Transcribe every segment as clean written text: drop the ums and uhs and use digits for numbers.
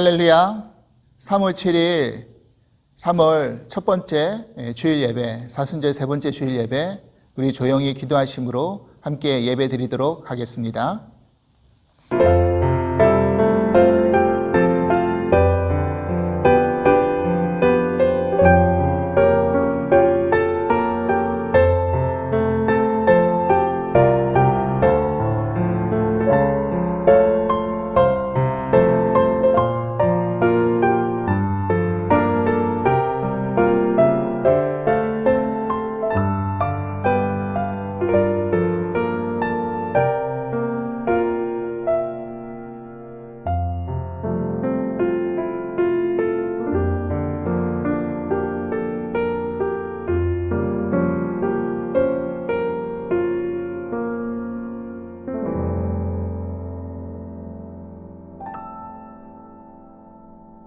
할렐루야. 3월 7일 3월 첫 번째 주일 예배, 사순절 세 번째 주일 예배, 우리 조용히 기도하심으로 함께 예배 드리도록 하겠습니다.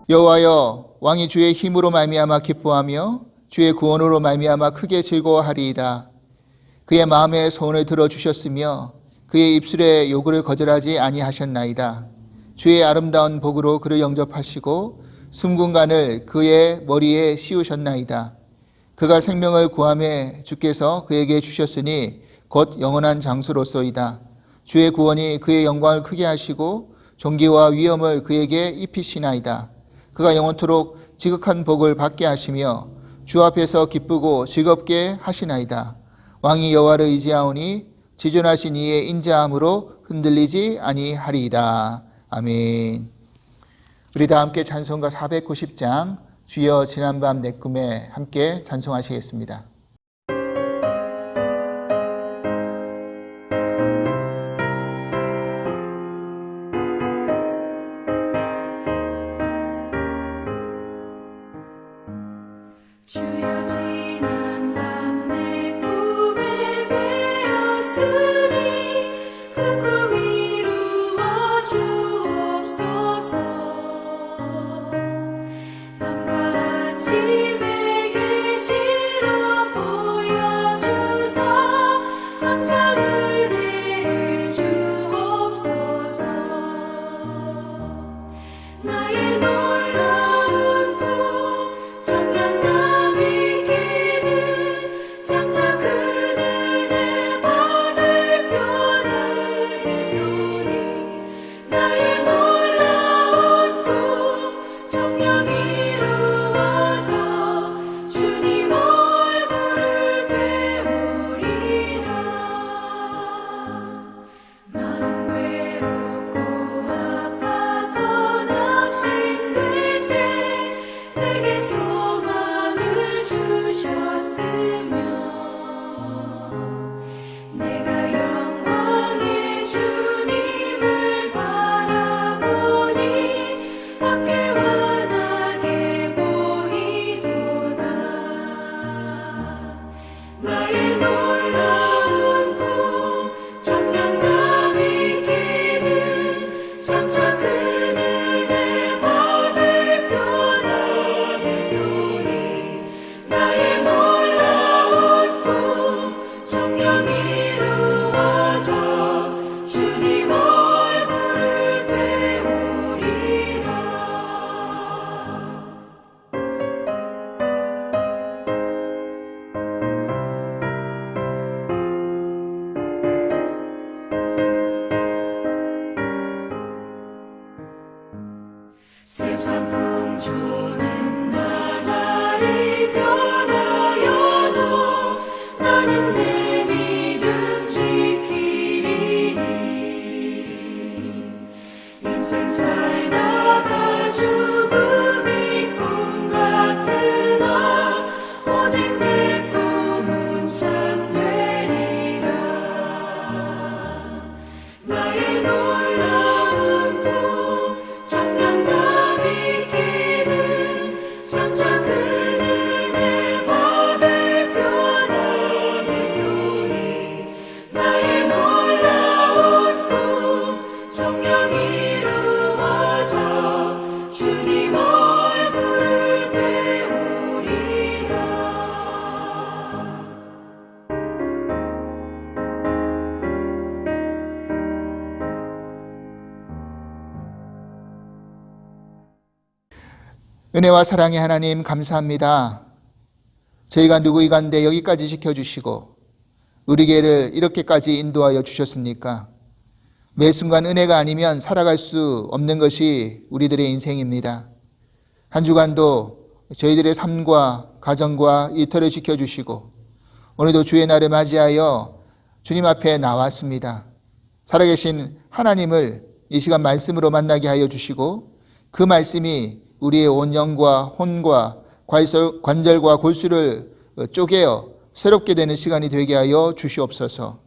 여호와여, 왕이 주의 힘으로 말미암아 기뻐하며 주의 구원으로 말미암아 크게 즐거워하리이다. 그의 마음의 소원을 들어주셨으며 그의 입술의 요구를 거절하지 아니하셨나이다. 주의 아름다운 복으로 그를 영접하시고 숨군간을 그의 머리에 씌우셨나이다. 그가 생명을 구하매 주께서 그에게 주셨으니 곧 영원한 장수로소이다. 주의 구원이 그의 영광을 크게 하시고 존귀와 위엄을 그에게 입히시나이다. 그가 영원토록 지극한 복을 받게 하시며 주 앞에서 기쁘고 즐겁게 하시나이다. 왕이 여호와를 의지하오니 지존하신 이의 인자함으로 흔들리지 아니하리이다. 아멘. 우리 다 함께 찬송가 490장 주여 지난밤 내 꿈에 함께 찬송하시겠습니다. 주여 지난 밤 내 꿈에 배었으니 그 꿈 이루어 주옵소서. 밤과 아침에 계시로 보여주사 항상 은혜를 주옵소서. 나의 놀라운 꿈 세상 풍조는 나날이 변하여도 나는 내 믿음 지키리니. 인생 살다가 죽음이 꿈 같으나 오직 내 꿈은 참되리라. 나의 놀라운 꿈 정녕 나 믿기는 장차 그 은혜 은혜와 사랑의 하나님 감사합니다. 저희가 누구이간데 여기까지 지켜주시고 우리 교회를 이렇게까지 인도하여 주셨습니까? 매 순간 은혜가 아니면 살아갈 수 없는 것이 우리들의 인생입니다. 한 주간도 저희들의 삶과 가정과 일터를 지켜주시고 오늘도 주의 날을 맞이하여 주님 앞에 나왔습니다. 살아계신 하나님을 이 시간 말씀으로 만나게 하여 주시고 그 말씀이 우리의 온 영과 혼과 관절과 골수를 쪼개어 새롭게 되는 시간이 되게 하여 주시옵소서.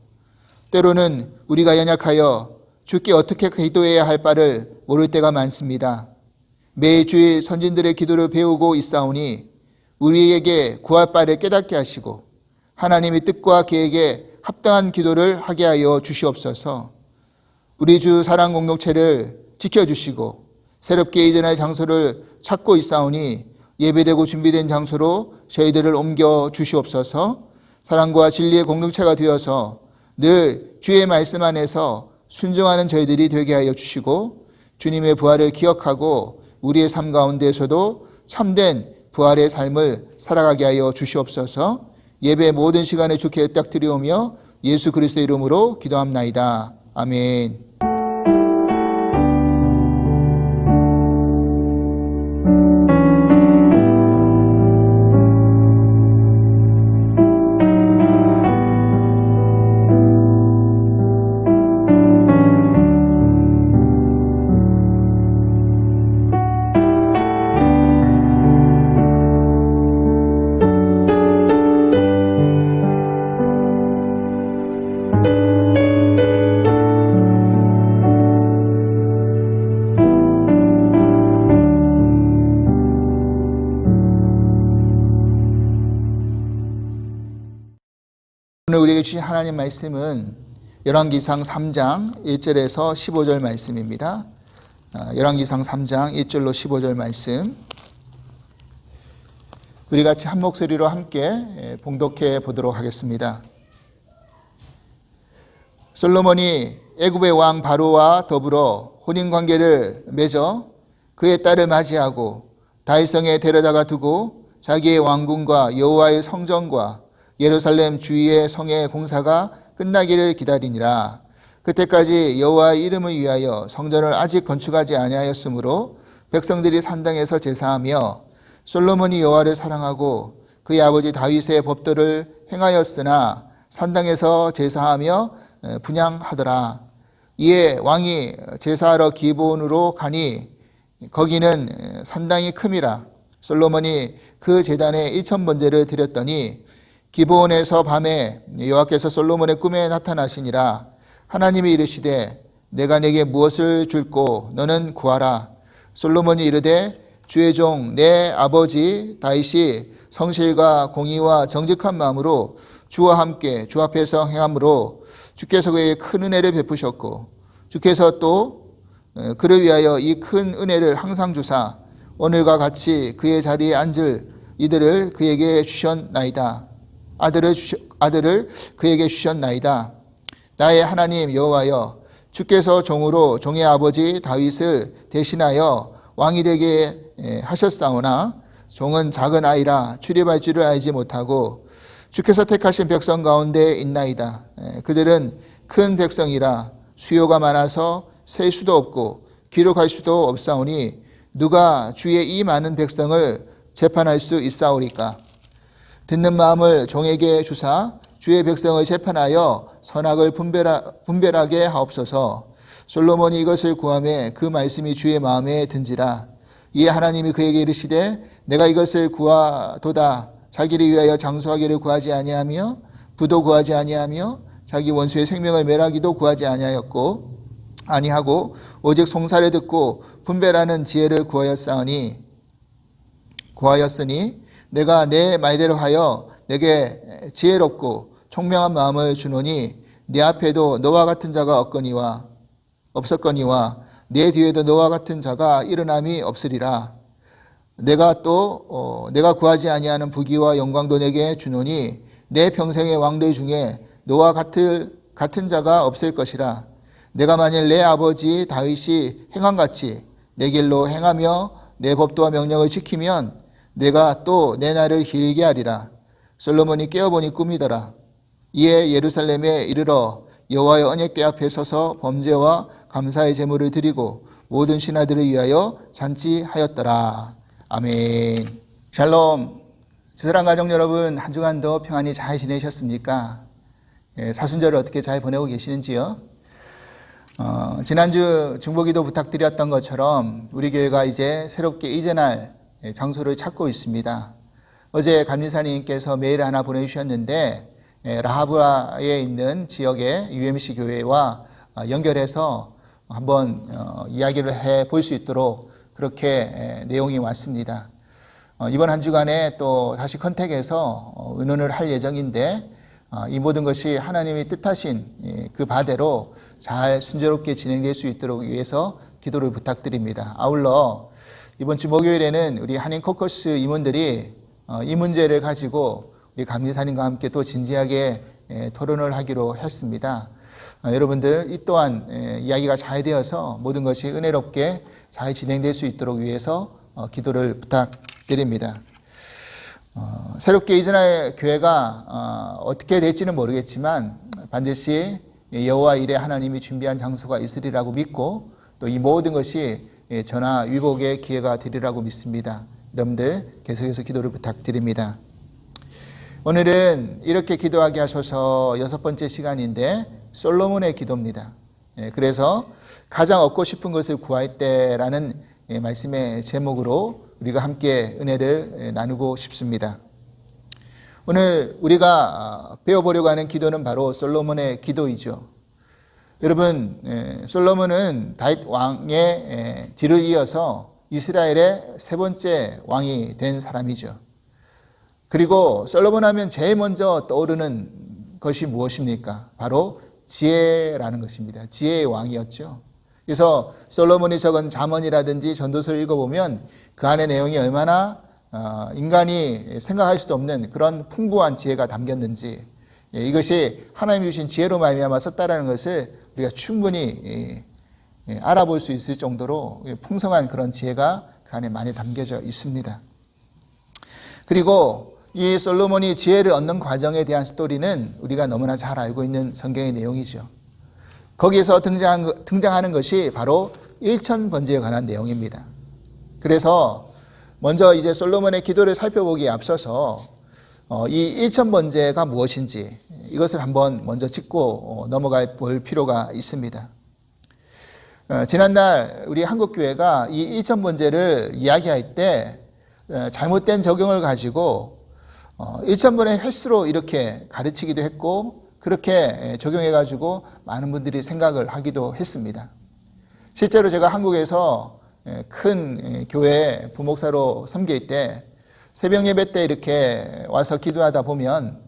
때로는 우리가 연약하여 주께 어떻게 기도해야 할 바를 모를 때가 많습니다. 매주일 선진들의 기도를 배우고 있사오니 우리에게 구할 바를 깨닫게 하시고 하나님의 뜻과 계획에 합당한 기도를 하게 하여 주시옵소서. 우리 주 사랑 공동체를 지켜주시고 새롭게 이전할 장소를 찾고 있사오니 예배되고 준비된 장소로 저희들을 옮겨 주시옵소서. 사랑과 진리의 공동체가 되어서 늘 주의 말씀 안에서 순종하는 저희들이 되게 하여 주시고 주님의 부활을 기억하고 우리의 삶 가운데에서도 참된 부활의 삶을 살아가게 하여 주시옵소서. 예배 모든 시간에 주께 딱 드리오며 예수 그리스도의 이름으로 기도합나이다. 아멘. 오늘 우리에게 주신 하나님 말씀은 열왕기상 3장 1절에서 15절 말씀입니다. 열왕기상 3장 1절로 15절 말씀 우리 같이 한 목소리로 함께 봉독해 보도록 하겠습니다. 솔로몬이 애굽의 왕 바로와 더불어 혼인관계를 맺어 그의 딸을 맞이하고 다윗성에 데려다가 두고 자기의 왕궁과 여호와의 성전과 예루살렘 주위의 성의 공사가 끝나기를 기다리니라. 그때까지 여호와의 이름을 위하여 성전을 아직 건축하지 아니하였으므로 백성들이 산당에서 제사하며 솔로몬이 여호와를 사랑하고 그의 아버지 다윗의 법도를 행하였으나 산당에서 제사하며 분향하더라. 이에 왕이 제사하러 기브온으로 가니 거기는 산당이 큼이라. 솔로몬이 그 제단에 1000번제를 드렸더니 기브온에서 밤에 여호와께서 솔로몬의 꿈에 나타나시니라. 하나님이 이르시되 내가 내게 무엇을 줄꼬 너는 구하라. 솔로몬이 이르되 주의 종 내 아버지 다윗이 성실과 공의와 정직한 마음으로 주와 함께 주 앞에서 행함으로 주께서 그에게 큰 은혜를 베푸셨고 주께서 또 그를 위하여 이 큰 은혜를 항상 주사 오늘과 같이 그의 자리에 앉을 이들을 그에게 주셨나이다. 아들을 그에게 주셨나이다. 나의 하나님 여호와여 주께서 종으로 종의 아버지 다윗을 대신하여 왕이 되게 하셨사오나 종은 작은 아이라 출입할 줄을 알지 못하고 주께서 택하신 백성 가운데 있나이다. 그들은 큰 백성이라 수요가 많아서 셀 수도 없고 기록할 수도 없사오니 누가 주의 이 많은 백성을 재판할 수 있사오리까? 듣는 마음을 종에게 주사 주의 백성을 재판하여 선악을 분별하게 하옵소서. 솔로몬이 이것을 구하매 그 말씀이 주의 마음에 든지라. 이에 하나님이 그에게 이르시되 내가 이것을 구하도다. 자기를 위하여 장수하기를 구하지 아니하며 부도 구하지 아니하며 자기 원수의 생명을 멸하기도 구하지 아니하고 오직 송사를 듣고 분별하는 지혜를 구하였으니 내가 내 말대로 하여 내게 지혜롭고 총명한 마음을 주노니 네 앞에도 너와 같은 자가 없었거니와 네 뒤에도 너와 같은 자가 일어남이 없으리라. 내가 구하지 아니하는 부귀와 영광도 내게 주노니 내 평생의 왕들 중에 너와 같은 자가 없을 것이라. 내가 만일 내 아버지 다윗이 행함같이 내 길로 행하며 내 법도와 명령을 지키면 내가 또 내 날을 길게 하리라. 솔로몬이 깨어보니 꿈이더라. 이에 예루살렘에 이르러 여호와의 언약궤 앞에 서서 범죄와 감사의 제물을 드리고 모든 신하들을 위하여 잔치하였더라. 아멘. 샬롬. 주사랑 가족 여러분, 한 주간도 평안히 잘 지내셨습니까? 사순절을 어떻게 잘 보내고 계시는지요? 지난주 중보기도 부탁드렸던 것처럼 우리 교회가 이제 새롭게 이전할 장소를 찾고 있습니다. 어제 감리사님께서 메일 하나 보내주셨는데 라하브라에 있는 지역의 UMC 교회와 연결해서 한번 이야기를 해볼 수 있도록 그렇게 내용이 왔습니다. 이번 한 주간에 또 다시 컨택해서 의논을 할 예정인데 이 모든 것이 하나님이 뜻하신 그 바대로 잘 순조롭게 진행될 수 있도록 위해서 기도를 부탁드립니다. 아울러 이번 주 목요일에는 우리 한인 코커스 임원들이 이 문제를 가지고 우리 감리사님과 함께 또 진지하게 토론을 하기로 했습니다. 여러분들 이 또한 이야기가 잘 되어서 모든 것이 은혜롭게 잘 진행될 수 있도록 위해서 기도를 부탁드립니다. 새롭게 이전할 교회가 어떻게 될지는 모르겠지만 반드시 여호와 일에 하나님이 준비한 장소가 있으리라고 믿고 또 이 모든 것이 전화 위복의 기회가 되리라고 믿습니다. 여러분들 계속해서 기도를 부탁드립니다. 오늘은 이렇게 기도하게 하셔서 6번째 시간인데 솔로몬의 기도입니다. 그래서 가장 얻고 싶은 것을 구할 때라는 말씀의 제목으로 우리가 함께 은혜를 나누고 싶습니다. 오늘 우리가 배워보려고 하는 기도는 바로 솔로몬의 기도이죠. 여러분, 솔로몬은 다윗 왕의 뒤를 이어서 이스라엘의 세 번째 왕이 된 사람이죠. 그리고 솔로몬 하면 제일 먼저 떠오르는 것이 무엇입니까? 바로 지혜라는 것입니다. 지혜의 왕이었죠. 그래서 솔로몬이 적은 잠언이라든지 전도서를 읽어보면 그 안의 내용이 얼마나 인간이 생각할 수도 없는 그런 풍부한 지혜가 담겼는지, 이것이 하나님이 주신 지혜로 말미암아 썼다라는 것을 우리가 충분히 알아볼 수 있을 정도로 풍성한 그런 지혜가 그 안에 많이 담겨져 있습니다. 그리고 이 솔로몬이 지혜를 얻는 과정에 대한 스토리는 우리가 너무나 잘 알고 있는 성경의 내용이죠. 거기에서 등장하는 것이 바로 일천번제에 관한 내용입니다. 그래서 먼저 이제 솔로몬의 기도를 살펴보기에 앞서서 이 일천번제가 무엇인지 이것을 한번 먼저 짚고 넘어가 볼 필요가 있습니다. 지난날 우리 한국교회가 이 일천번제를 이야기할 때 잘못된 적용을 가지고 일천번의 횟수로 이렇게 가르치기도 했고 그렇게 적용해가지고 많은 분들이 생각을 하기도 했습니다. 실제로 제가 한국에서 큰 교회 부목사로 섬길 때 새벽 예배 때 이렇게 와서 기도하다 보면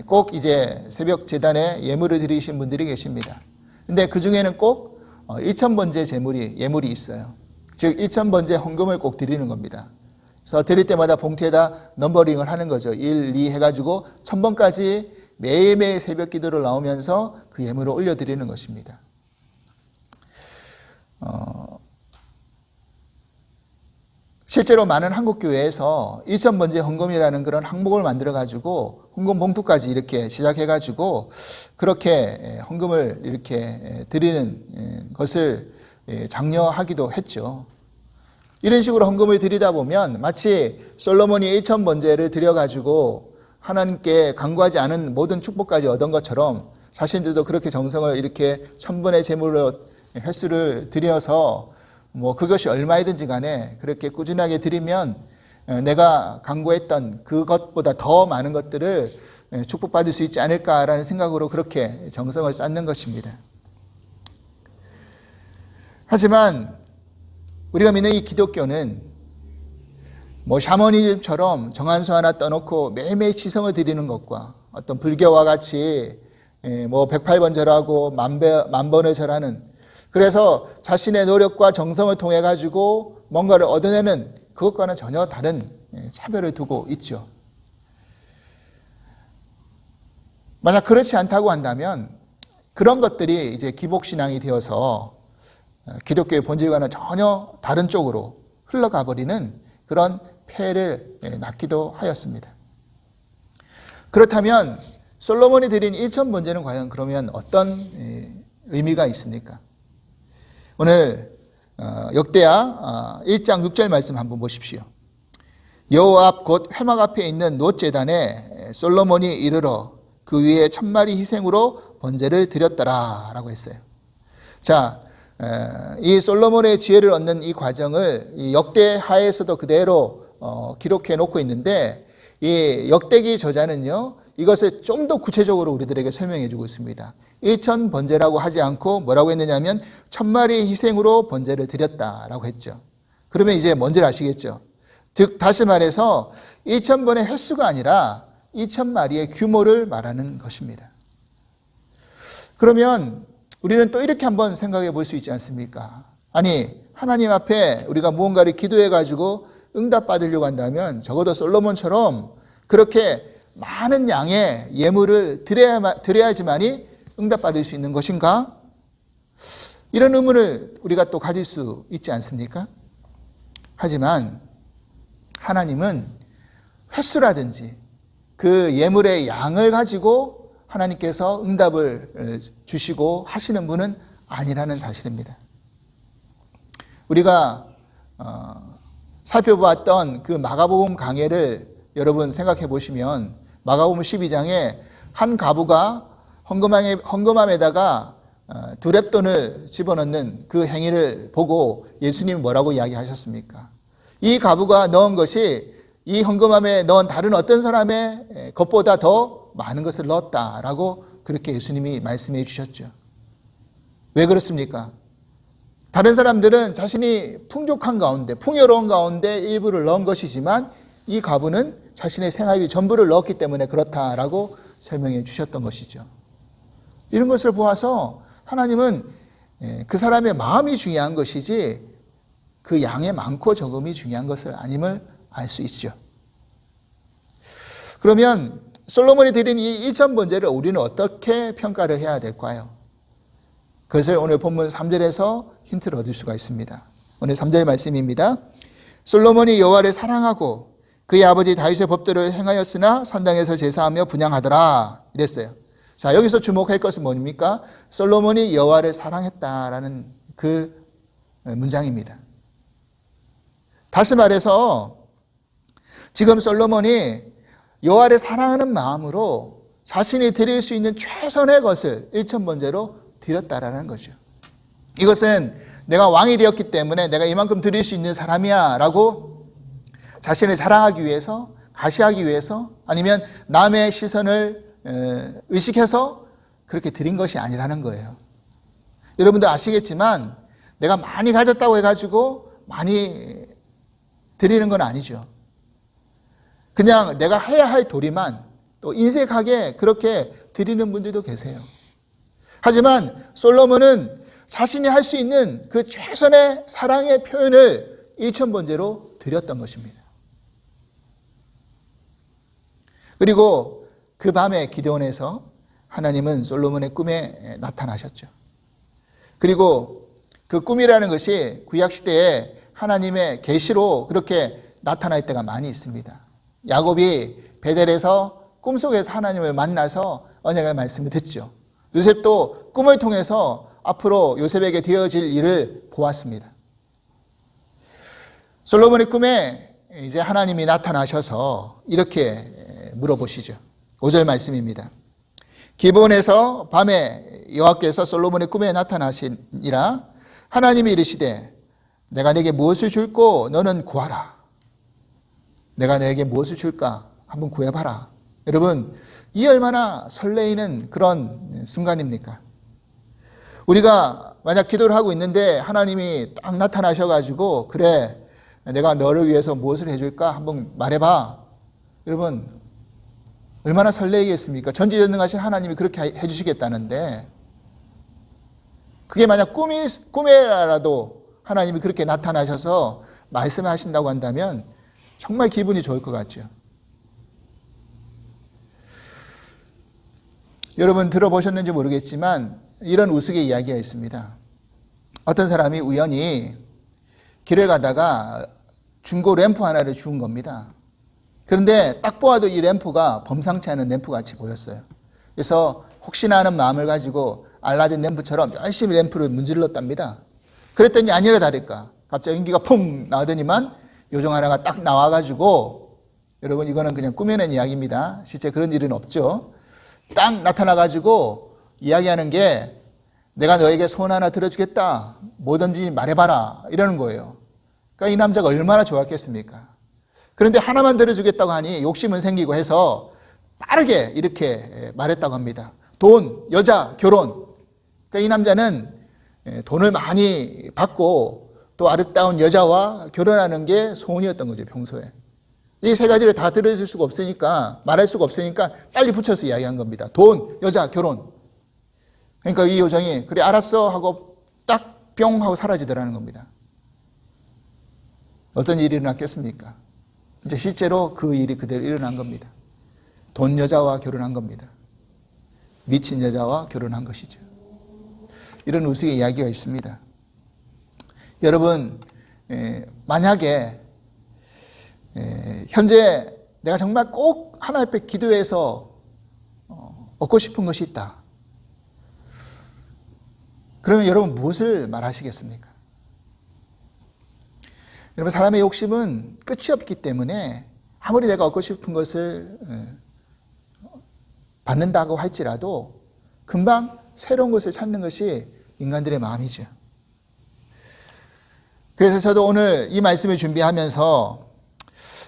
꼭 이제 새벽 제단에 예물을 드리신 분들이 계십니다. 근데 그 중에는 꼭 일천번제 예물이 있어요. 즉 일천번제 헌금을 꼭 드리는 겁니다. 그래서 드릴 때마다 봉투에다 넘버링을 하는 거죠. 1, 2 해가지고 1000번까지 매일매일 새벽 기도를 나오면서 그 예물을 올려드리는 것입니다. 실제로 많은 한국교회에서 일천번제 헌금이라는 그런 항목을 만들어가지고 헌금 봉투까지 이렇게 시작해가지고 그렇게 헌금을 이렇게 드리는 것을 장려하기도 했죠. 이런 식으로 헌금을 드리다 보면 마치 솔로몬이 일천번제를 드려가지고 하나님께 간구하지 않은 모든 축복까지 얻은 것처럼 자신들도 그렇게 정성을 이렇게 1000번의 제물로 횟수를 드려서 뭐 그것이 얼마이든지 간에 그렇게 꾸준하게 드리면 내가 간구했던 그것보다 더 많은 것들을 축복받을 수 있지 않을까라는 생각으로 그렇게 정성을 쌓는 것입니다. 하지만 우리가 믿는 이 기독교는 뭐 샤머니즘처럼 정한수 하나 떠놓고 매일매일 치성을 드리는 것과 어떤 불교와 같이 뭐 108번 절하고 만 번을 절하는, 그래서 자신의 노력과 정성을 통해 가지고 뭔가를 얻어내는 그것과는 전혀 다른 차별을 두고 있죠. 만약 그렇지 않다고 한다면 그런 것들이 이제 기복신앙이 되어서 기독교의 본질과는 전혀 다른 쪽으로 흘러가 버리는 그런 폐해를 낳기도 하였습니다. 그렇다면 솔로몬이 드린 1천 번제는 과연 그러면 어떤 의미가 있습니까? 오늘 역대하 1장 6절 말씀 한번 보십시오. 여호와 앞 곧 회막 앞에 있는 놋 제단에 솔로몬이 이르러 그 위에 1000마리 희생으로 번제를 드렸더라 라고 했어요. 자, 이 솔로몬의 지혜를 얻는 이 과정을 이 역대하에서도 그대로 기록해 놓고 있는데, 이 역대기 저자는요 이것을 좀 더 구체적으로 우리들에게 설명해 주고 있습니다. 1천 번제라고 하지 않고 뭐라고 했느냐면 1000마리 희생으로 번제를 드렸다라고 했죠. 그러면 이제 뭔지를 아시겠죠? 즉 다시 말해서 1,000번의 횟수가 아니라 2,000마리의 규모를 말하는 것입니다. 그러면 우리는 또 이렇게 한번 생각해 볼 수 있지 않습니까? 아니, 하나님 앞에 우리가 무언가를 기도해 가지고 응답받으려고 한다면 적어도 솔로몬처럼 그렇게 많은 양의 예물을 드려야지만이 응답받을 수 있는 것인가? 이런 의문을 우리가 또 가질 수 있지 않습니까? 하지만 하나님은 횟수라든지 그 예물의 양을 가지고 하나님께서 응답을 주시고 하시는 분은 아니라는 사실입니다. 우리가 살펴보았던 그 마가복음 강해를 여러분 생각해 보시면 마가복음 12장에 한 과부가 헌금함에다가 두렙돈을 집어넣는 그 행위를 보고 예수님이 뭐라고 이야기하셨습니까? 이 과부가 넣은 것이 이 헌금함에 넣은 다른 어떤 사람의 것보다 더 많은 것을 넣었다라고 그렇게 예수님이 말씀해 주셨죠. 왜 그렇습니까? 다른 사람들은 자신이 풍족한 가운데, 풍요로운 가운데 일부를 넣은 것이지만 이 과부는 자신의 생활비 전부를 넣었기 때문에 그렇다라고 설명해 주셨던 것이죠. 이런 것을 보아서 하나님은 그 사람의 마음이 중요한 것이지 그 양의 많고 적음이 중요한 것을 아님을 알 수 있죠. 그러면 솔로몬이 드린 이 1천 번제를 우리는 어떻게 평가를 해야 될까요? 그것을 오늘 본문 3절에서 힌트를 얻을 수가 있습니다. 오늘 3절 말씀입니다. 솔로몬이 여호와를 사랑하고 그의 아버지 다윗의 법도를 행하였으나 산당에서 제사하며 분향하더라 이랬어요. 자, 여기서 주목할 것은 뭡니까? 솔로몬이 여호와를 사랑했다라는 그 문장입니다. 다시 말해서 지금 솔로몬이 여호와를 사랑하는 마음으로 자신이 드릴 수 있는 최선의 것을 1천 번제로 드렸다라는 거죠. 이것은 내가 왕이 되었기 때문에 내가 이만큼 드릴 수 있는 사람이야 라고 자신을 자랑하기 위해서, 가시하기 위해서, 아니면 남의 시선을 의식해서 그렇게 드린 것이 아니라는 거예요. 여러분도 아시겠지만 내가 많이 가졌다고 해가지고 많이 드리는 건 아니죠. 그냥 내가 해야 할 도리만 또 인색하게 그렇게 드리는 분들도 계세요. 하지만 솔로몬은 자신이 할 수 있는 그 최선의 사랑의 표현을 1천 번제로 드렸던 것입니다. 그리고 그 밤에 기드온에서 하나님은 솔로몬의 꿈에 나타나셨죠. 그리고 그 꿈이라는 것이 구약시대에 하나님의 계시로 그렇게 나타날 때가 많이 있습니다. 야곱이 베델에서 꿈속에서 하나님을 만나서 언약의 말씀을 듣죠. 요셉도 꿈을 통해서 앞으로 요셉에게 되어질 일을 보았습니다. 솔로몬의 꿈에 이제 하나님이 나타나셔서 이렇게 물어보시죠. 5절 말씀입니다. 기브온에서 밤에 여호와께서 솔로몬의 꿈에 나타나시니라. 하나님이 이르시되 내가 네게 무엇을 줄고 너는 구하라. 내가 너에게 무엇을 줄까? 한번 구해봐라. 여러분, 이 얼마나 설레이는 그런 순간입니까? 우리가 만약 기도를 하고 있는데 하나님이 딱 나타나셔가지고 그래, 내가 너를 위해서 무엇을 해줄까? 한번 말해봐. 여러분, 얼마나 설레이겠습니까? 전지전능하신 하나님이 그렇게 해주시겠다는데, 그게 만약 꿈에라도 하나님이 그렇게 나타나셔서 말씀하신다고 한다면 정말 기분이 좋을 것 같죠. 여러분 들어보셨는지 모르겠지만 이런 우스개 이야기가 있습니다. 어떤 사람이 우연히 길을 가다가 중고 램프 하나를 주운 겁니다. 그런데 딱 보아도 이 램프가 범상치 않은 램프 같이 보였어요. 그래서 혹시나 하는 마음을 가지고 알라딘 램프처럼 열심히 램프를 문질렀답니다. 그랬더니 아니라 다를까 갑자기 연기가 퐁 나오더니만 요정 하나가 딱 나와가지고, 여러분 이거는 그냥 꾸며낸 이야기입니다. 실제 그런 일은 없죠. 딱 나타나가지고 이야기하는 게, 내가 너에게 소원 하나 들어주겠다, 뭐든지 말해봐라, 이러는 거예요. 그러니까 이 남자가 얼마나 좋았겠습니까? 그런데 하나만 들어주겠다고 하니 욕심은 생기고 해서 빠르게 이렇게 말했다고 합니다. 돈, 여자, 결혼. 그러니까 이 남자는 돈을 많이 받고 또 아름다운 여자와 결혼하는 게 소원이었던 거죠, 평소에. 이 세 가지를 다 들어줄 수가 없으니까, 말할 수가 없으니까 빨리 붙여서 이야기한 겁니다. 돈, 여자, 결혼. 그러니까 이 요정이 그래 알았어 하고 딱 뿅 하고 사라지더라는 겁니다. 어떤 일이 일어났겠습니까? 진짜 실제로 그 일이 그대로 일어난 겁니다. 돈 여자와 결혼한 겁니다. 미친 여자와 결혼한 것이죠. 이런 우스의 이야기가 있습니다. 여러분, 만약에 현재 내가 정말 꼭 하나님 앞에 기도해서 얻고 싶은 것이 있다. 그러면 여러분 무엇을 말하시겠습니까? 여러분, 사람의 욕심은 끝이 없기 때문에 아무리 내가 얻고 싶은 것을 받는다고 할지라도 금방 새로운 것을 찾는 것이 인간들의 마음이죠. 그래서 저도 오늘 이 말씀을 준비하면서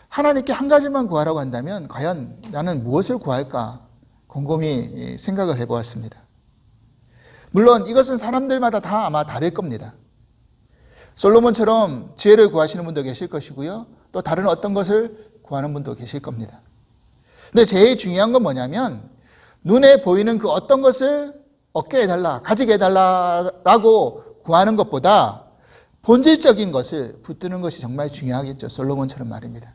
하나님께 한 가지만 구하라고 한다면 과연 나는 무엇을 구할까 곰곰이 생각을 해보았습니다. 물론 이것은 사람들마다 다 아마 다를 겁니다. 솔로몬처럼 지혜를 구하시는 분도 계실 것이고요. 또 다른 어떤 것을 구하는 분도 계실 겁니다. 근데 제일 중요한 건 뭐냐면 눈에 보이는 그 어떤 것을 얻게 해달라, 가지게 해달라라고 구하는 것보다 본질적인 것을 붙드는 것이 정말 중요하겠죠. 솔로몬처럼 말입니다.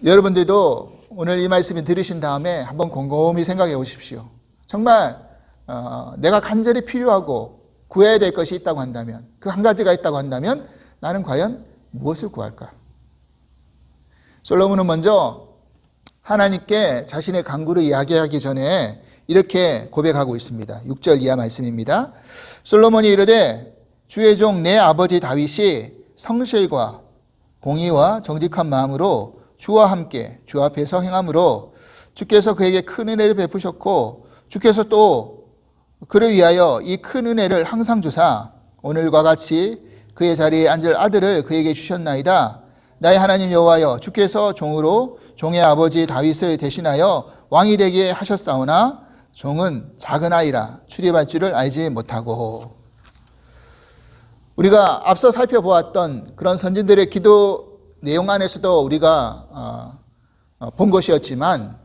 여러분들도 오늘 이 말씀을 들으신 다음에 한번 곰곰이 생각해 보십시오. 정말 내가 간절히 필요하고 구해야 될 것이 있다고 한다면, 그 한 가지가 있다고 한다면 나는 과연 무엇을 구할까? 솔로몬은 먼저 하나님께 자신의 간구를 이야기하기 전에 이렇게 고백하고 있습니다. 6절 이하 말씀입니다. 솔로몬이 이르되 주의 종 내 아버지 다윗이 성실과 공의와 정직한 마음으로 주와 함께 주 앞에서 행함으로 주께서 그에게 큰 은혜를 베푸셨고 주께서 또 그를 위하여 이 큰 은혜를 항상 주사 오늘과 같이 그의 자리에 앉을 아들을 그에게 주셨나이다. 나의 하나님 여호와여, 주께서 종으로 종의 아버지 다윗을 대신하여 왕이 되게 하셨사오나 종은 작은 아이라 출입할 줄을 알지 못하고. 우리가 앞서 살펴보았던 그런 선진들의 기도 내용 안에서도 우리가 본 것이었지만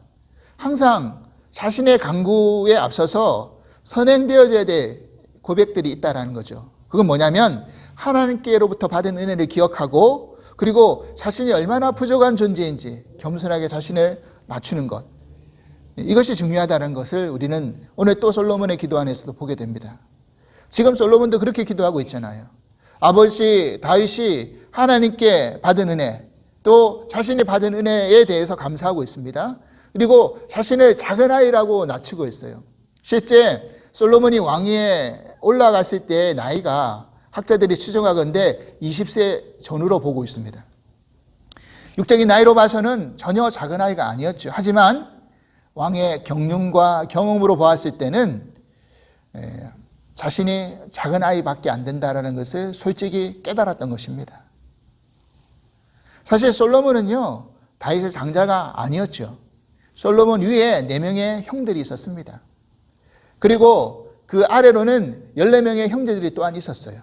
항상 자신의 간구에 앞서서 선행되어져야 될 고백들이 있다라는 거죠. 그건 뭐냐면 하나님께로부터 받은 은혜를 기억하고 그리고 자신이 얼마나 부족한 존재인지 겸손하게 자신을 낮추는 것. 이것이 중요하다는 것을 우리는 오늘 또 솔로몬의 기도 안에서도 보게 됩니다. 지금 솔로몬도 그렇게 기도하고 있잖아요. 아버지 다윗이 하나님께 받은 은혜, 또 자신이 받은 은혜에 대해서 감사하고 있습니다. 그리고 자신을 작은 아이라고 낮추고 있어요. 실제 솔로몬이 왕위에 올라갔을 때 나이가 학자들이 추정하건대 20세 전후로 보고 있습니다. 육적인 나이로 봐서는 전혀 작은 아이가 아니었죠. 하지만 왕의 경륜과 경험으로 보았을 때는 자신이 작은 아이밖에 안 된다는 것을 솔직히 깨달았던 것입니다. 사실 솔로몬은요, 다윗의 장자가 아니었죠. 솔로몬 위에 4명의 형들이 있었습니다. 그리고 그 아래로는 14명의 형제들이 또한 있었어요.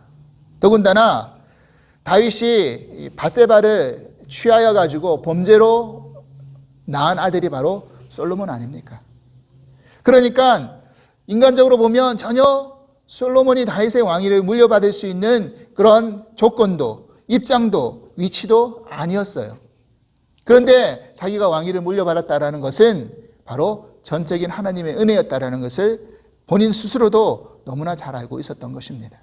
더군다나 다윗이 밧세바를 취하여 가지고 범죄로 낳은 아들이 바로 솔로몬 아닙니까? 그러니까 인간적으로 보면 전혀 솔로몬이 다윗의 왕위를 물려받을 수 있는 그런 조건도 입장도 위치도 아니었어요. 그런데 자기가 왕위를 물려받았다라는 것은 바로 전적인 하나님의 은혜였다라는 것을 본인 스스로도 너무나 잘 알고 있었던 것입니다.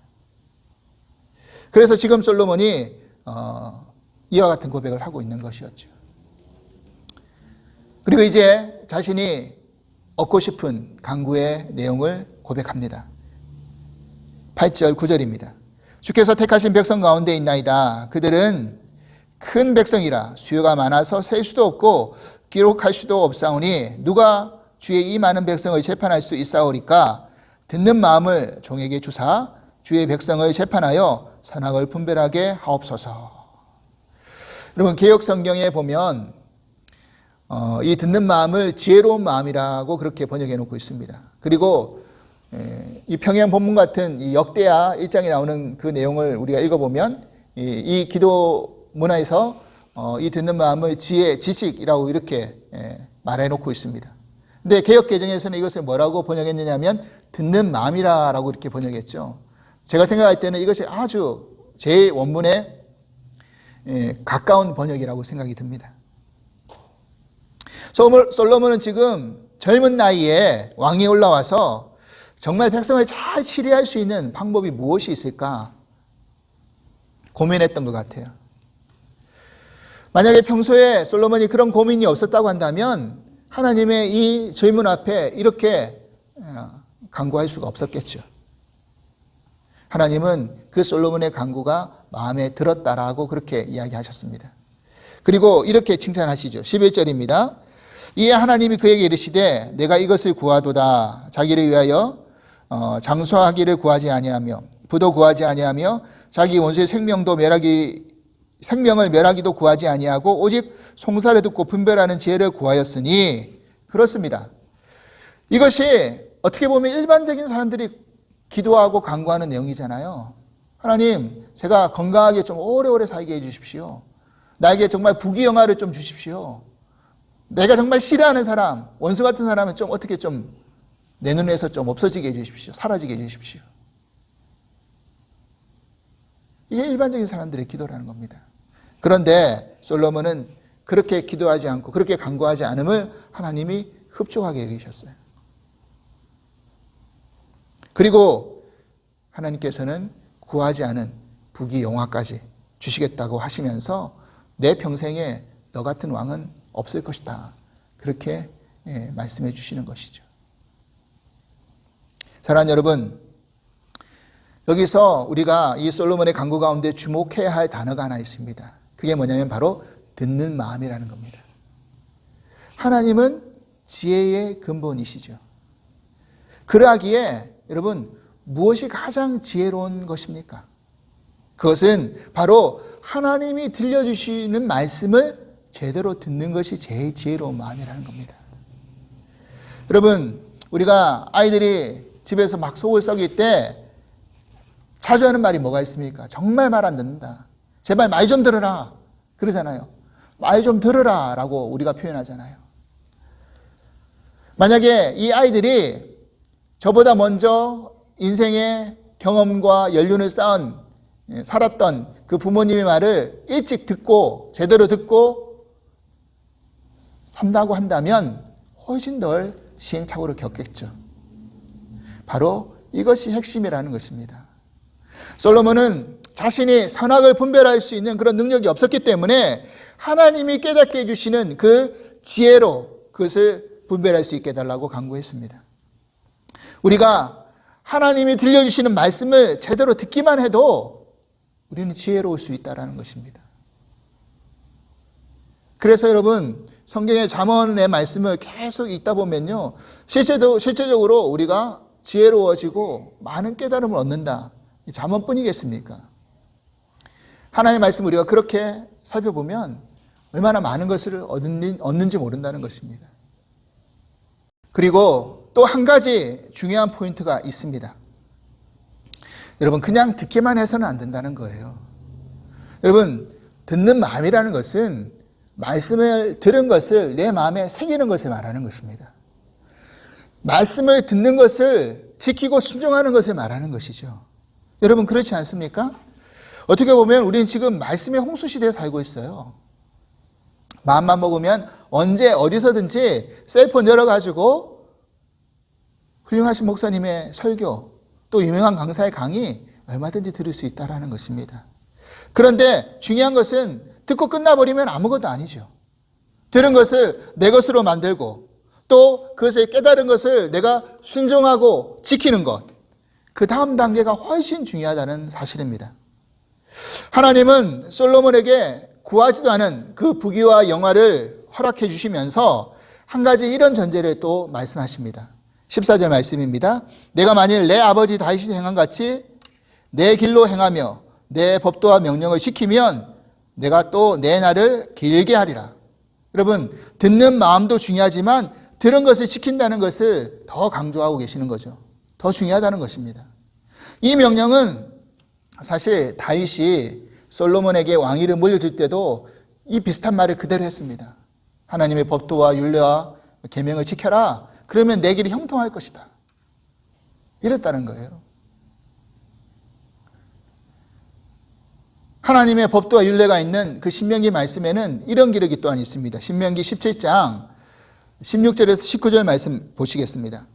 그래서 지금 솔로몬이 이와 같은 고백을 하고 있는 것이었죠. 그리고 이제 자신이 얻고 싶은 간구의 내용을 고백합니다. 8절 9절입니다. 주께서 택하신 백성 가운데 있나이다. 그들은 큰 백성이라 수요가 많아서 셀 수도 없고 기록할 수도 없사오니 누가 주의 이 많은 백성을 재판할 수 있사오리까. 듣는 마음을 종에게 주사 주의 백성을 재판하여 선악을 분별하게 하옵소서. 여러분, 개역 성경에 보면 이 듣는 마음을 지혜로운 마음이라고 그렇게 번역해 놓고 있습니다. 그리고 이 평행 본문 같은 이 역대하 1장에 나오는 그 내용을 우리가 읽어보면 이 기도 문화에서 이 듣는 마음을 지혜, 지식이라고 이렇게 말해 놓고 있습니다. 근데 개역 개정에서는 이것을 뭐라고 번역했느냐 하면 듣는 마음이라고 이렇게 번역했죠. 제가 생각할 때는 이것이 아주 제 원문에 가까운 번역이라고 생각이 듭니다. 솔로몬은 지금 젊은 나이에 왕이 올라와서 정말 백성을 잘 치리할 수 있는 방법이 무엇이 있을까 고민했던 것 같아요. 만약에 평소에 솔로몬이 그런 고민이 없었다고 한다면 하나님의 이 질문 앞에 이렇게 간구할 수가 없었겠죠. 하나님은 그 솔로몬의 간구가 마음에 들었다라고 그렇게 이야기하셨습니다. 그리고 이렇게 칭찬하시죠. 11절입니다. 이에 하나님이 그에게 이르시되 내가 이것을 구하도다. 자기를 위하여 장수하기를 구하지 아니하며 부도 구하지 아니하며 자기 원수의 생명을 멸하기도 구하지 아니하고 오직 송사를 듣고 분별하는 지혜를 구하였으니. 그렇습니다. 이것이 어떻게 보면 일반적인 사람들이 기도하고 간구하는 내용이잖아요. 하나님, 제가 건강하게 좀 오래오래 살게 해주십시오. 나에게 정말 부귀영화를 좀 주십시오. 내가 정말 싫어하는 사람, 원수 같은 사람은 좀 어떻게 좀 내 눈에서 좀 없어지게 해주십시오. 사라지게 해주십시오. 이게 일반적인 사람들의 기도라는 겁니다. 그런데 솔로몬은 그렇게 기도하지 않고 그렇게 간구하지 않음을 하나님이 흡족하게 여기셨어요. 그리고 하나님께서는 구하지 않은 부귀영화까지 주시겠다고 하시면서 내 평생에 너 같은 왕은 없을 것이다. 그렇게 말씀해 주시는 것이죠. 사랑하는 여러분, 여기서 우리가 이 솔로몬의 간구 가운데 주목해야 할 단어가 하나 있습니다. 그게 뭐냐면 바로 듣는 마음이라는 겁니다. 하나님은 지혜의 근본이시죠. 그러하기에 여러분, 무엇이 가장 지혜로운 것입니까? 그것은 바로 하나님이 들려주시는 말씀을 제대로 듣는 것이 제일 지혜로운 마음이라는 겁니다. 여러분, 우리가 아이들이 집에서 막 속을 썩일 때 자주 하는 말이 뭐가 있습니까? 정말 말 안 듣는다. 제발 말 좀 들어라. 그러잖아요. 말 좀 들으라 라고 우리가 표현하잖아요. 만약에 이 아이들이 저보다 먼저 인생의 경험과 연륜을 쌓은 살았던 그 부모님의 말을 일찍 듣고 제대로 듣고 산다고 한다면 훨씬 덜 시행착오를 겪겠죠. 바로 이것이 핵심이라는 것입니다. 솔로몬은 자신이 선악을 분별할 수 있는 그런 능력이 없었기 때문에 하나님이 깨닫게 해주시는 그 지혜로 그것을 분별할 수 있게 해달라고 간구했습니다. 우리가 하나님이 들려주시는 말씀을 제대로 듣기만 해도 우리는 지혜로울 수 있다는 것입니다. 그래서 여러분, 성경의 잠언의 말씀을 계속 읽다 보면요, 실제적으로 우리가 지혜로워지고 많은 깨달음을 얻는다. 잠언뿐이겠습니까? 하나님의 말씀 우리가 그렇게 살펴보면 얼마나 많은 것을 얻는지 모른다는 것입니다. 그리고 또 한 가지 중요한 포인트가 있습니다. 여러분, 그냥 듣기만 해서는 안 된다는 거예요. 여러분, 듣는 마음이라는 것은 말씀을 들은 것을 내 마음에 새기는 것을 말하는 것입니다. 말씀을 듣는 것을 지키고 순종하는 것을 말하는 것이죠. 여러분, 그렇지 않습니까? 어떻게 보면 우리는 지금 말씀의 홍수시대에 살고 있어요. 마음만 먹으면 언제 어디서든지 셀폰 열어가지고 훌륭하신 목사님의 설교, 또 유명한 강사의 강의 얼마든지 들을 수 있다는 것입니다. 그런데 중요한 것은 듣고 끝나버리면 아무것도 아니죠. 들은 것을 내 것으로 만들고 또 그것을 깨달은 것을 내가 순종하고 지키는 것, 그 다음 단계가 훨씬 중요하다는 사실입니다. 하나님은 솔로몬에게 구하지도 않은 그 부귀와 영화를 허락해 주시면서 한 가지 이런 전제를 또 말씀하십니다. 14절 말씀입니다. 내가 만일 내 아버지 다윗이 행한 같이 내 길로 행하며 내 법도와 명령을 지키면 내가 또 내 날을 길게 하리라. 여러분, 듣는 마음도 중요하지만 들은 것을 지킨다는 것을 더 강조하고 계시는 거죠. 더 중요하다는 것입니다. 이 명령은 사실 다윗이 솔로몬에게 왕위를 물려줄 때도 이 비슷한 말을 그대로 했습니다. 하나님의 법도와 율례와 계명을 지켜라. 그러면 내 길이 형통할 것이다. 이랬다는 거예요. 하나님의 법도와 율례가 있는 그 신명기 말씀에는 이런 기록이 또한 있습니다. 신명기 17장 16절에서 19절 말씀 보시겠습니다.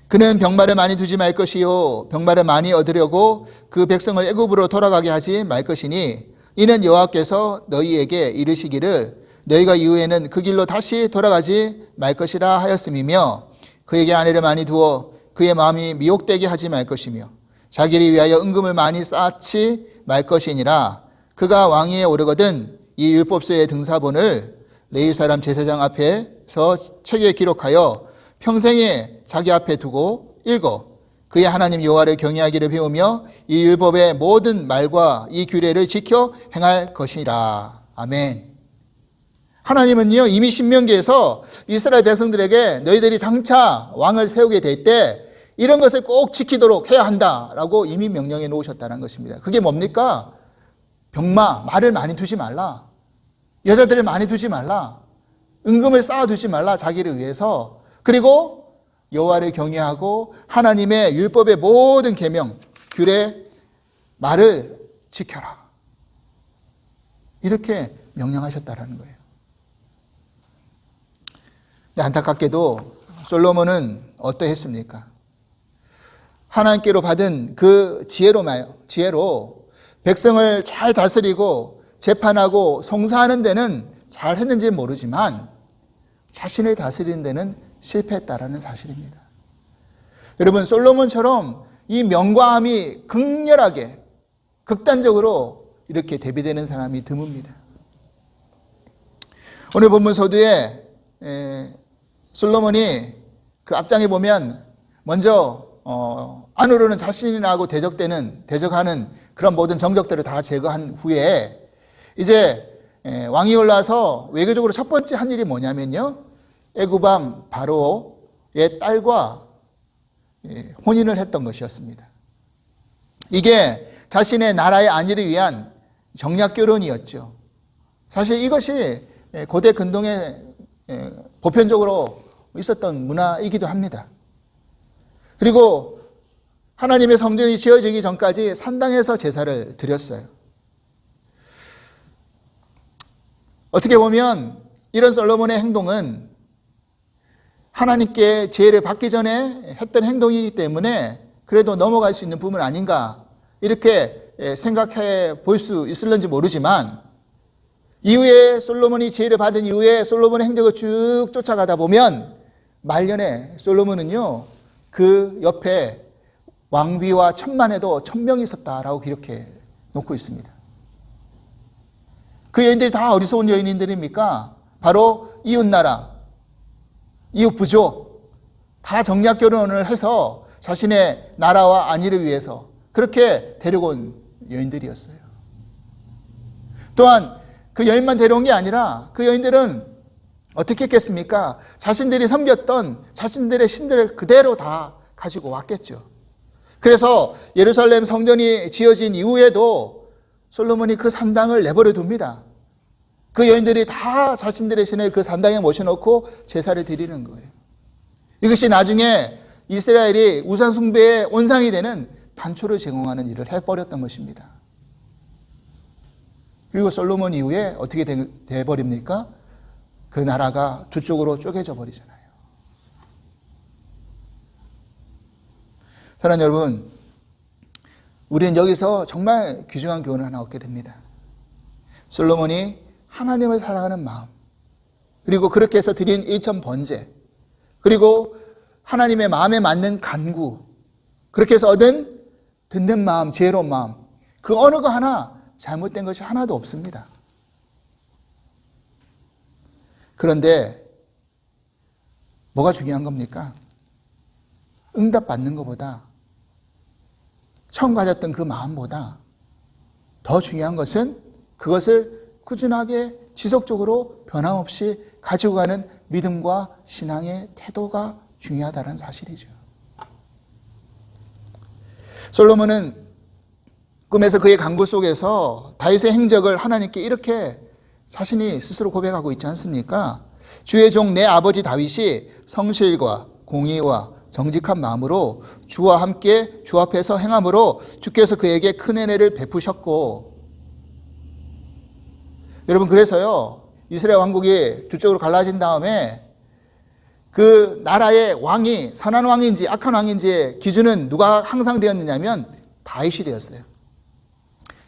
그는 병마를 많이 두지 말 것이요 병마를 많이 얻으려고 그 백성을 애굽으로 돌아가게 하지 말 것이니 이는 여호와께서 너희에게 이르시기를 너희가 이후에는 그 길로 다시 돌아가지 말 것이라 하였음이며 그에게 아내를 많이 두어 그의 마음이 미혹되게 하지 말 것이며 자기를 위하여 은금을 많이 쌓지 말 것이니라. 그가 왕위에 오르거든 이 율법서의 등사본을 레위 사람 제사장 앞에서 책에 기록하여 평생에 자기 앞에 두고 읽어 그의 하나님 여호와를 경외하기를 배우며 이 율법의 모든 말과 이 규례를 지켜 행할 것이라. 아멘. 하나님은요 이미 신명기에서 이스라엘 백성들에게 너희들이 장차 왕을 세우게 될 때 이런 것을 꼭 지키도록 해야 한다라고 이미 명령해 놓으셨다는 것입니다. 그게 뭡니까? 병마, 말을 많이 두지 말라. 여자들을 많이 두지 말라. 은금을 쌓아두지 말라. 자기를 위해서. 그리고 여호와를 경외하고 하나님의 율법의 모든 계명, 규례, 말을 지켜라. 이렇게 명령하셨다라는 거예요. 근데 안타깝게도 솔로몬은 어떠했습니까? 하나님께로 받은 그 지혜로 백성을 잘 다스리고 재판하고 송사하는 데는 잘 했는지는 모르지만 자신을 다스리는 데는 실패했다라는 사실입니다. 여러분, 솔로몬처럼 이 명과함이 극렬하게 극단적으로 이렇게 대비되는 사람이 드뭅니다. 오늘 본문 서두에 솔로몬이 그 앞장에 보면 먼저 안으로는 자신하고 대적하는 그런 모든 정적들을 다 제거한 후에 이제 왕이 올라서 외교적으로 첫 번째 한 일이 뭐냐면요, 애굽왕 바로의 딸과 혼인을 했던 것이었습니다. 이게 자신의 나라의 안위를 위한 정략 결혼이었죠. 사실 이것이 고대 근동에 보편적으로 있었던 문화이기도 합니다. 그리고 하나님의 성전이 지어지기 전까지 산당에서 제사를 드렸어요. 어떻게 보면 이런 솔로몬의 행동은 하나님께 제의를 받기 전에 했던 행동이기 때문에 그래도 넘어갈 수 있는 부분 아닌가 이렇게 생각해 볼 수 있을런지 모르지만 이후에 솔로몬이 제의를 받은 이후에 솔로몬의 행적을 쭉 쫓아가다 보면 말년에 솔로몬은요 그 옆에 왕비와 천만에도 1000명이 있었다라고 기록해 놓고 있습니다. 그 여인들이 다 어리석은 여인들입니까? 바로 이웃나라, 이웃 부족, 다 정략 결혼을 해서 자신의 나라와 안위를 위해서 그렇게 데려온 여인들이었어요. 또한 그 여인만 데려온 게 아니라 그 여인들은 어떻게 했겠습니까? 자신들이 섬겼던 자신들의 신들을 그대로 다 가지고 왔겠죠. 그래서 예루살렘 성전이 지어진 이후에도 솔로몬이 그 산당을 내버려 둡니다. 그 여인들이 다 자신들의 신을 그 산당에 모셔놓고 제사를 드리는 거예요. 이것이 나중에 이스라엘이 우상 숭배의 온상이 되는 단초를 제공하는 일을 해버렸던 것입니다. 그리고 솔로몬 이후에 어떻게 돼버립니까? 그 나라가 두 쪽으로 쪼개져 버리잖아요. 사랑하는 여러분, 우리는 여기서 정말 귀중한 교훈을 하나 얻게 됩니다. 솔로몬이 하나님을 사랑하는 마음, 그리고 그렇게 해서 드린 일천 번제, 그리고 하나님의 마음에 맞는 간구, 그렇게 해서 얻은 듣는 마음, 지혜로운 마음, 그 어느 거 하나 잘못된 것이 하나도 없습니다. 그런데 뭐가 중요한 겁니까? 응답받는 것보다, 처음 가졌던 그 마음보다 더 중요한 것은 그것을 꾸준하게 지속적으로 변함없이 가지고 가는 믿음과 신앙의 태도가 중요하다는 사실이죠. 솔로몬은 꿈에서 그의 간구 속에서 다윗의 행적을 하나님께 이렇게 자신이 스스로 고백하고 있지 않습니까? 주의 종 내 아버지 다윗이 성실과 공의와 정직한 마음으로 주와 함께 주 앞에서 행함으로 주께서 그에게 큰 은혜를 베푸셨고, 여러분, 그래서요, 이스라엘 왕국이 두 쪽으로 갈라진 다음에 그 나라의 왕이 선한 왕인지 악한 왕인지의 기준은 누가 항상 되었느냐면 다윗이 되었어요.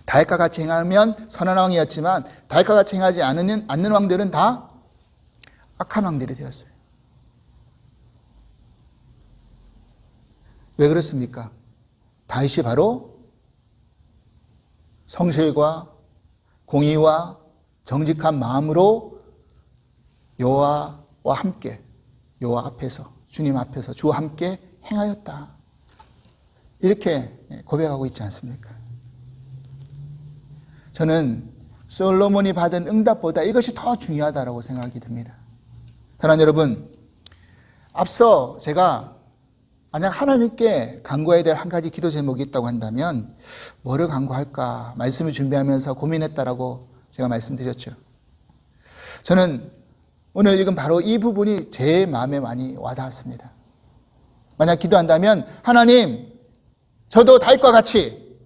다윗과 같이 행하면 선한 왕이었지만 다윗과 같이 행하지 않는 왕들은 다 악한 왕들이 되었어요. 왜 그렇습니까? 다윗이 바로 성실과 공의와 정직한 마음으로 여호와와 함께, 여호와 앞에서, 주님 앞에서 주와 함께 행하였다, 이렇게 고백하고 있지 않습니까? 저는 솔로몬이 받은 응답보다 이것이 더 중요하다고 생각이 듭니다. 사랑하는 여러분, 앞서 제가 만약 하나님께 간구해야 될 한 가지 기도 제목이 있다고 한다면 뭐를 간구할까 말씀을 준비하면서 고민했다라고 제가 말씀드렸죠. 저는 오늘 읽은 바로 이 부분이 제 마음에 많이 와닿았습니다. 만약 기도한다면, 하나님, 저도 다윗과 같이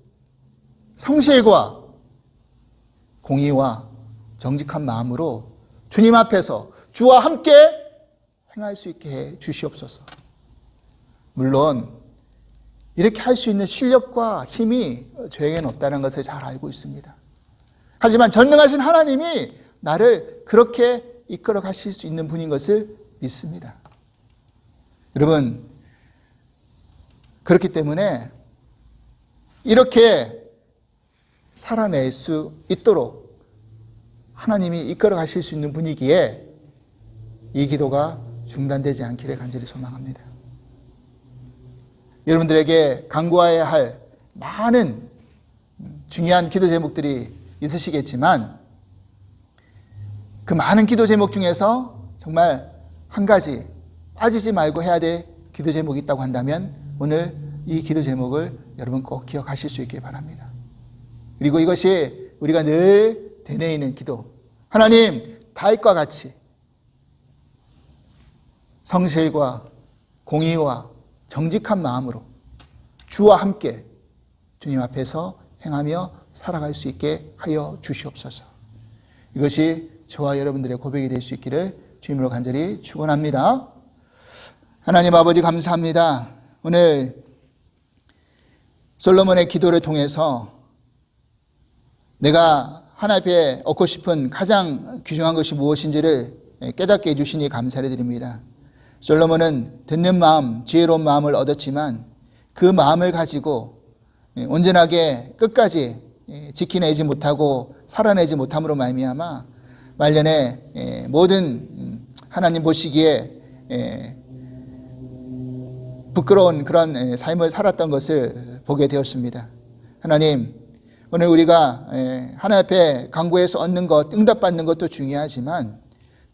성실과 공의와 정직한 마음으로 주님 앞에서 주와 함께 행할 수 있게 해 주시옵소서. 물론 이렇게 할 수 있는 실력과 힘이 저에게는 없다는 것을 잘 알고 있습니다. 하지만 전능하신 하나님이 나를 그렇게 이끌어 가실 수 있는 분인 것을 믿습니다. 여러분, 그렇기 때문에 이렇게 살아낼 수 있도록 하나님이 이끌어 가실 수 있는 분이기에 이 기도가 중단되지 않기를 간절히 소망합니다. 여러분들에게 간구해야 할 많은 중요한 기도 제목들이 있으시겠지만 그 많은 기도 제목 중에서 정말 한 가지 빠지지 말고 해야 될 기도 제목이 있다고 한다면 오늘 이 기도 제목을 여러분 꼭 기억하실 수 있길 바랍니다. 그리고 이것이 우리가 늘 되뇌이는 기도, 하나님, 다윗과 같이 성실과 공의와 정직한 마음으로 주와 함께 주님 앞에서 행하며 살아갈 수 있게 하여 주시옵소서. 이것이 저와 여러분들의 고백이 될 수 있기를 주님으로 간절히 축원합니다. 하나님 아버지, 감사합니다. 오늘 솔로몬의 기도를 통해서 내가 하나님 앞에 얻고 싶은 가장 귀중한 것이 무엇인지를 깨닫게 해주시니 감사를 드립니다. 솔로몬은 듣는 마음, 지혜로운 마음을 얻었지만 그 마음을 가지고 온전하게 끝까지 지켜내지 못하고 살아내지 못함으로 말미암아 말년에 모든 하나님 보시기에 부끄러운 그런 삶을 살았던 것을 보게 되었습니다. 하나님, 오늘 우리가 하나님 앞에 간구해서 얻는 것, 응답받는 것도 중요하지만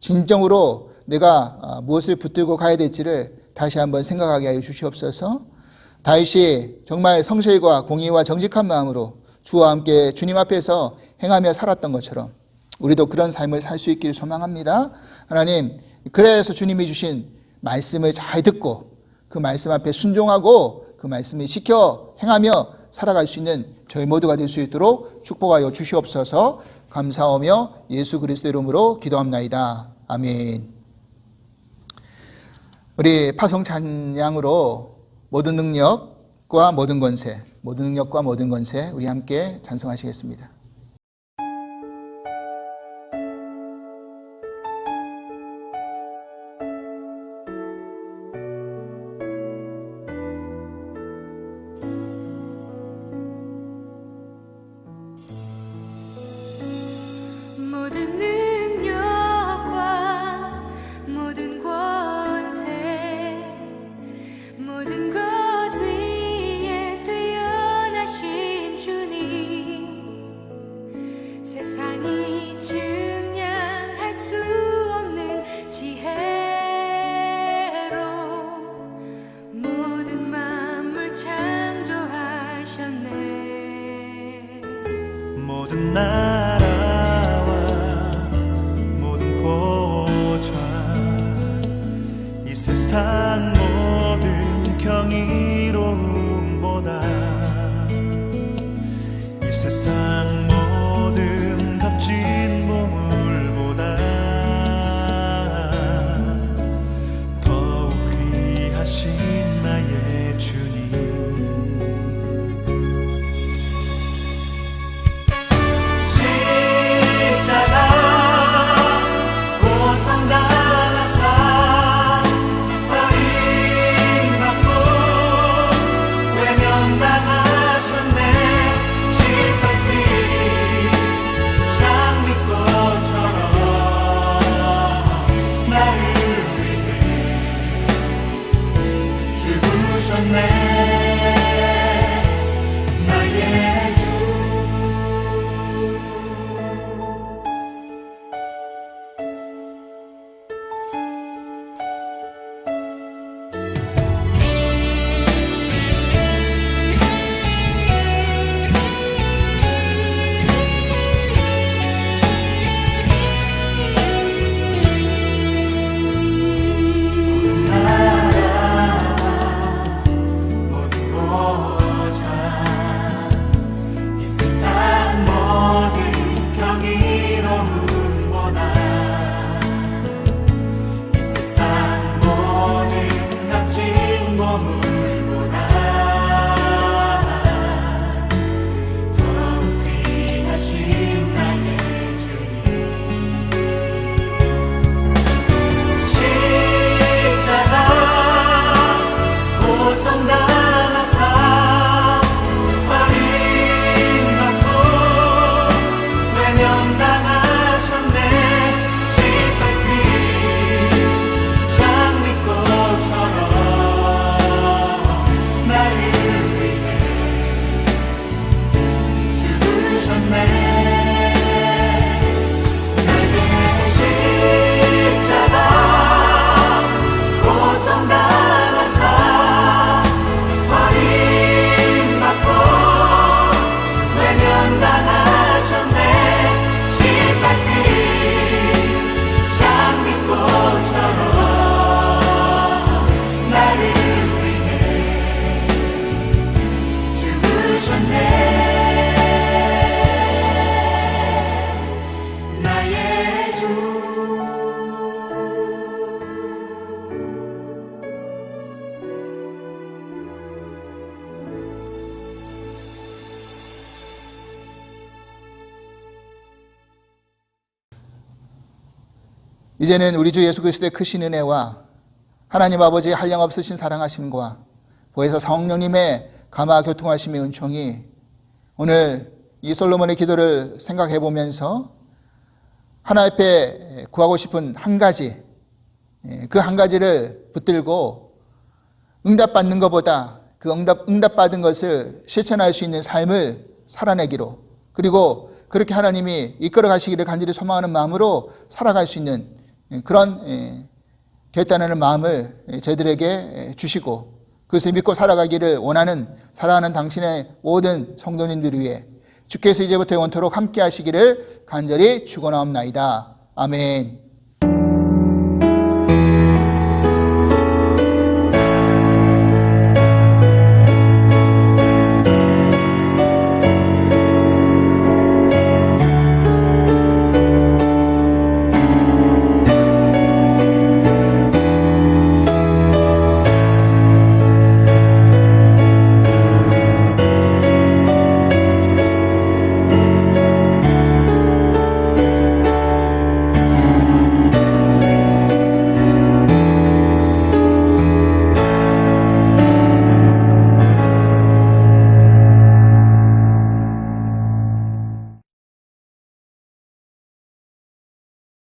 진정으로 내가 무엇을 붙들고 가야 될지를 다시 한번 생각하게 하여 주시옵소서. 다윗이 정말 성실과 공의와 정직한 마음으로 주와 함께 주님 앞에서 행하며 살았던 것처럼 우리도 그런 삶을 살 수 있기를 소망합니다. 하나님, 그래서 주님이 주신 말씀을 잘 듣고 그 말씀 앞에 순종하고 그 말씀을 지켜 행하며 살아갈 수 있는 저희 모두가 될 수 있도록 축복하여 주시옵소서. 감사하며 예수 그리스도 이름으로 기도합나이다. 아멘. 우리 파송 찬양으로 모든 능력과 모든 권세, 모든 능력과 모든 권세 우리 함께 찬송하시겠습니다. 나라와 모든 보좌 이 세상 모든 경이로움보다 이 세상 모든 값진 보물보다 더욱 귀하신 나의 주님 나의 주 이제는 우리 주 예수 그리스도의 크신 은혜와 하나님 아버지의 한량없으신 사랑하심과 보혜사 성령님의 감화 교통하심의 은총이 오늘 이 솔로몬의 기도를 생각해 보면서 하나님 앞에 구하고 싶은 한 가지, 그 한 가지를 붙들고 응답받는 것보다 그 응답받은 것을 실천할 수 있는 삶을 살아내기로, 그리고 그렇게 하나님이 이끌어 가시기를 간절히 소망하는 마음으로 살아갈 수 있는 그런 결단하는 마음을 저희들에게 주시고 그것을 믿고 살아가기를 원하는 사랑하는 당신의 모든 성도님들 위해 주께서 이제부터 영원토록 함께 하시기를 간절히 축원하옵나이다. 아멘.